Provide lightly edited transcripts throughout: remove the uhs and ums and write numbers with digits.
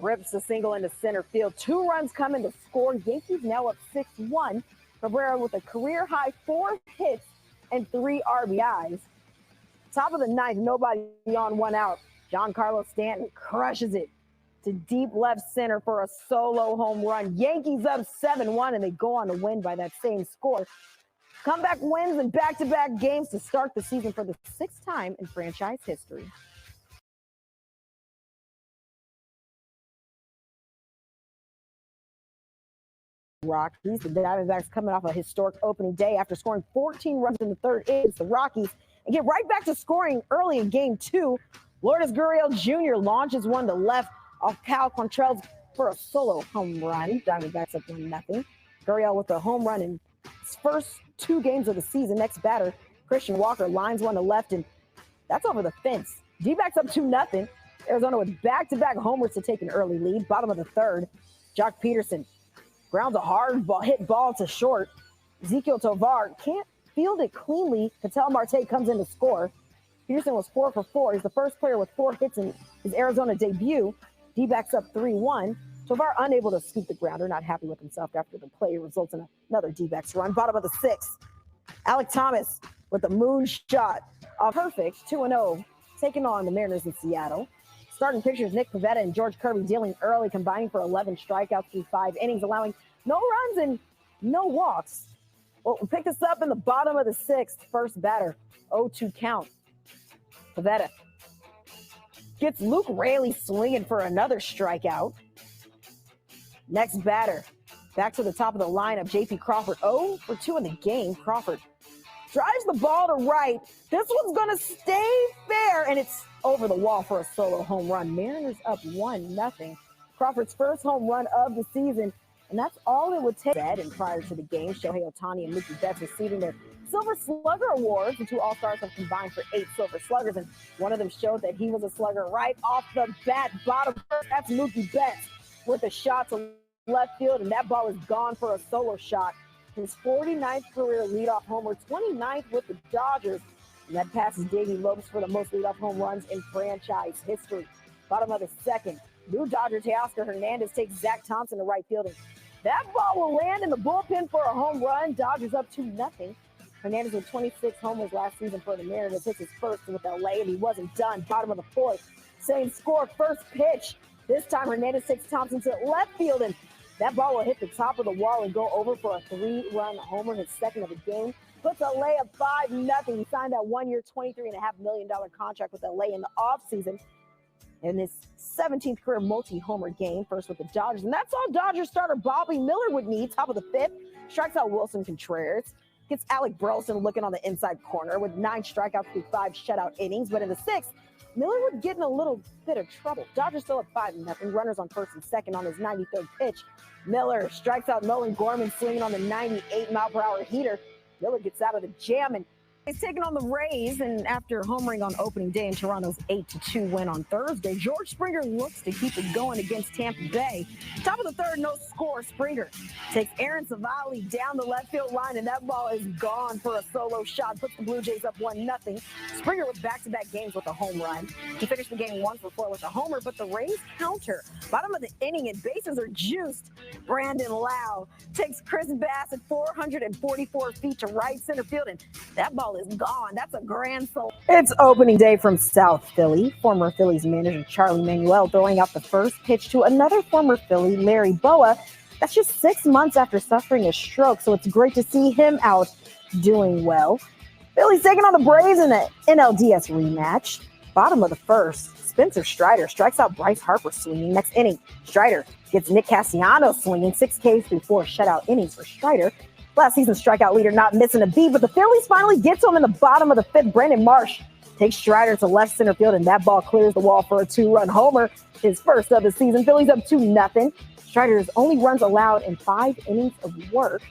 rips a single into center field. 2 runs coming to score. Yankees now up 6-1. Cabrera with a career-high 4 hits and 3 RBIs. Top of the ninth, nobody on, 1 out. Giancarlo Stanton crushes it to deep left center for a solo home run. Yankees up 7-1, and they go on to win by that same score. Comeback wins in back-to-back games to start the season for the 6th time in franchise history. Rockies, the Diamondbacks coming off a historic opening day after scoring 14 runs in the 3rd innings. The Rockies and get right back to scoring early in game 2. Lourdes Gurriel Jr. launches one to left off Cal Quantrell's for a solo home run. Diamondbacks up 1-0. Gurriel with a home run in his first 2 games of the season. Next batter, Christian Walker lines one to left, and that's over the fence. D-backs up 2-0. Arizona with back-to-back homers to take an early lead. Bottom of the 3rd, Jock Peterson grounds a hard hit ball to short. Ezequiel Tovar can't field it cleanly. Ketel Marte comes in to score. Peterson was 4 for 4. He's the first player with 4 hits in his Arizona debut. D-backs up 3-1. Tovar unable to scoop the grounder, not happy with himself after the play results in another D-backs run. Bottom of the 6th, Alek Thomas with a moonshot. A perfect 2-0, taking on the Mariners in Seattle. Starting pitchers Nick Pivetta and George Kirby dealing early, combining for 11 strikeouts through 5 innings, allowing no runs and no walks. Well, we'll pick this up in the bottom of the 6th. First batter, 0-2 count. Pivetta gets Luke Raley swinging for another strikeout. Next batter, back to the top of the lineup, J.P. Crawford, 0 for 2 in the game. Crawford drives the ball to right. This one's going to stay fair, and it's over the wall for a solo home run. Mariners up 1-0. Crawford's first home run of the season, and that's all it would take. And prior to the game, Shohei Ohtani and Mookie Betts receiving their Silver Slugger awards. The 2 All-Stars have combined for 8 Silver Sluggers, and one of them showed that he was a slugger right off the bat. Bottom first, that's Mookie Betts with a shot to left field, and that ball is gone for a solo shot. His 49th career leadoff homer, 29th with the Dodgers, and that passes Davey Lopes for the most leadoff home runs in franchise history. Bottom of the 2nd, new Dodger Teoscar Hernandez takes Zach Thompson to right field, and that ball will land in the bullpen for a home run. Dodgers up 2-0. Hernandez with 26 homers last season for the Mariners hits his first with LA, and he wasn't done. Bottom of the 4th, same score, first pitch. This time Hernandez takes Thompson to left field, and that ball will hit the top of the wall and go over for a 3-run homer, his 2nd of the game. Puts LA up 5-0. He signed that 1-year, $23.5 million contract with LA in the offseason. In his 17th career multi-homer game, first with the Dodgers. And that's all Dodgers starter Bobby Miller would need. Top of the 5th, strikes out Wilson Contreras. Gets Alec Burleson looking on the inside corner with 9 strikeouts through 5 shutout innings. But in the 6th, Miller would get in a little bit of trouble. Dodgers still up 5-0. Runners on first and second on his 93rd pitch. Miller strikes out Nolan Gorman swinging on the 98-mile-per-hour heater. Miller gets out of the jam, and he's taking on the Rays, and after homering on opening day in Toronto's 8-2 win on Thursday, George Springer looks to keep it going against Tampa Bay. Top of the 3rd, no score. Springer takes Aaron Savali down the left field line, and that ball is gone for a solo shot. Puts the Blue Jays up 1-0. Springer with back-to-back games with a home run. He finished the game 1 for 4 with a homer, but the Rays counter. Bottom of the inning, and bases are juiced. Brandon Lau takes Chris Bassett 444 feet to right center field, and that ball is gone. That's a grand slam. It's opening day from South Philly. Former Phillies manager Charlie Manuel throwing out the first pitch to another former Philly, Larry Boa. That's just 6 months after suffering a stroke, so it's great to see him out doing well. Philly's taking on the Braves in an NLDS rematch. Bottom of the 1st, Spencer Strider strikes out Bryce Harper swinging. Next inning, Strider gets Nick Castellanos swinging. 6 Ks through 4 shutout innings for Strider. Last season's strikeout leader not missing a beat, but the Phillies finally get to him in the bottom of the 5th. Brandon Marsh takes Strider to left center field, and that ball clears the wall for a 2-run homer, his first of the season. Phillies up 2-0. Strider's only runs allowed in 5 innings of work.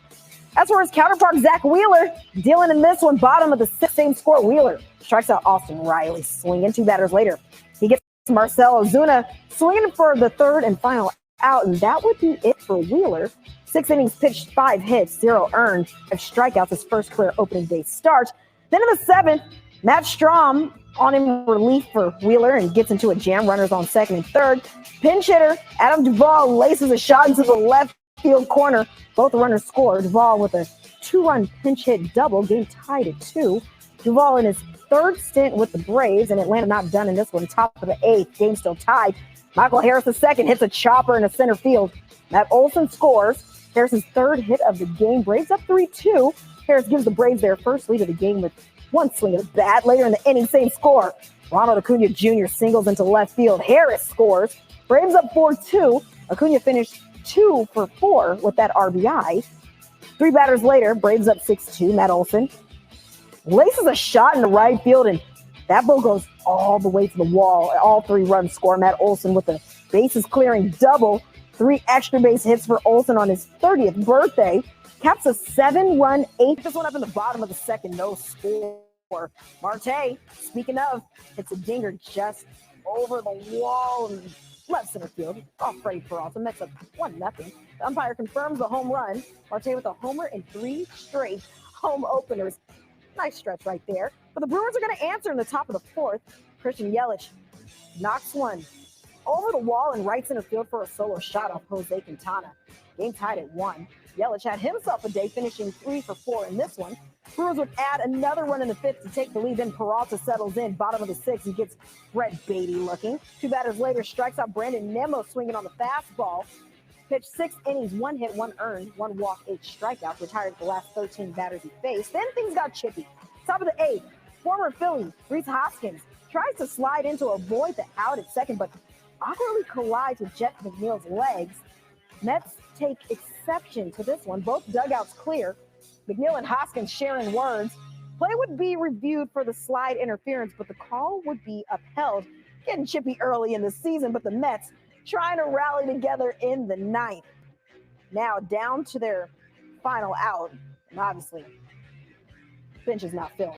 As for his counterpart, Zach Wheeler, dealing in this one, bottom of the 6th, same score. Wheeler strikes out Austin Riley, swinging. 2 batters later, he gets Marcell Ozuna swinging for the 3rd and final out, and that would be it for Wheeler. 6 innings pitched, 5 hits, 0 earned, 5 strikeouts, his first career opening day start. Then in the 7th, Matt Strahm on in relief for Wheeler and gets into a jam. Runners on second and third. Pinch hitter Adam Duvall laces a shot into the left field corner. Both runners score. Duvall with a 2-run pinch hit double. Game tied at 2. Duvall in his third stint with the Braves, and Atlanta not done in this one. Top of the 8th. Game still tied. Michael Harris II hits a chopper in the center field. Matt Olson scores. Harris's third hit of the game. Braves up 3-2. Harris gives the Braves their first lead of the game with one swing of the bat. Later in the inning, same score. Ronald Acuna Jr. singles into left field. Harris scores. Braves up 4-2. Acuna finished 2 for 4 with that RBI. 3 batters later, Braves up 6-2. Matt Olson laces a shot into right field, and that ball goes all the way to the wall. All 3 runs score. Matt Olson with a bases clearing double. 3 extra base hits for Olson on his 30th birthday. Caps a 7-run 8th. This one up in the bottom of the second, no score. Marte, speaking of, hits a dinger just over the wall in left center field. Off Freddie Peralta. Mets up 1-0. The umpire confirms the home run. Marte with a homer in 3 straight home openers. Nice stretch right there. But the Brewers are going to answer in the top of the 4th. Christian Yelich knocks one over the wall in right center field for a solo shot off Jose Quintana. Game tied at 1. Yelich had himself a day, finishing 3 for 4 in this one. Brewers would add another run in the 5th to take the lead. Then Peralta settles in, bottom of the 6th. He gets Brett Beatty looking. 2 batters later, strikes out Brandon Nimmo swinging on the fastball. Pitched 6 innings, 1 hit, 1 earned, 1 walk, 8 strikeouts. Retired the last 13 batters he faced. Then things got chippy. Top of the 8th, former Philly, Rhys Hoskins, tries to slide in to avoid the out at second, but awkwardly collides with Jeff McNeil's legs. Mets take exception to this one. Both dugouts clear. McNeil and Hoskins sharing words. Play would be reviewed for the slide interference, but the call would be upheld. Getting chippy early in the season, but the Mets trying to rally together in the 9th. Now down to their final out, and obviously, bench is not filled.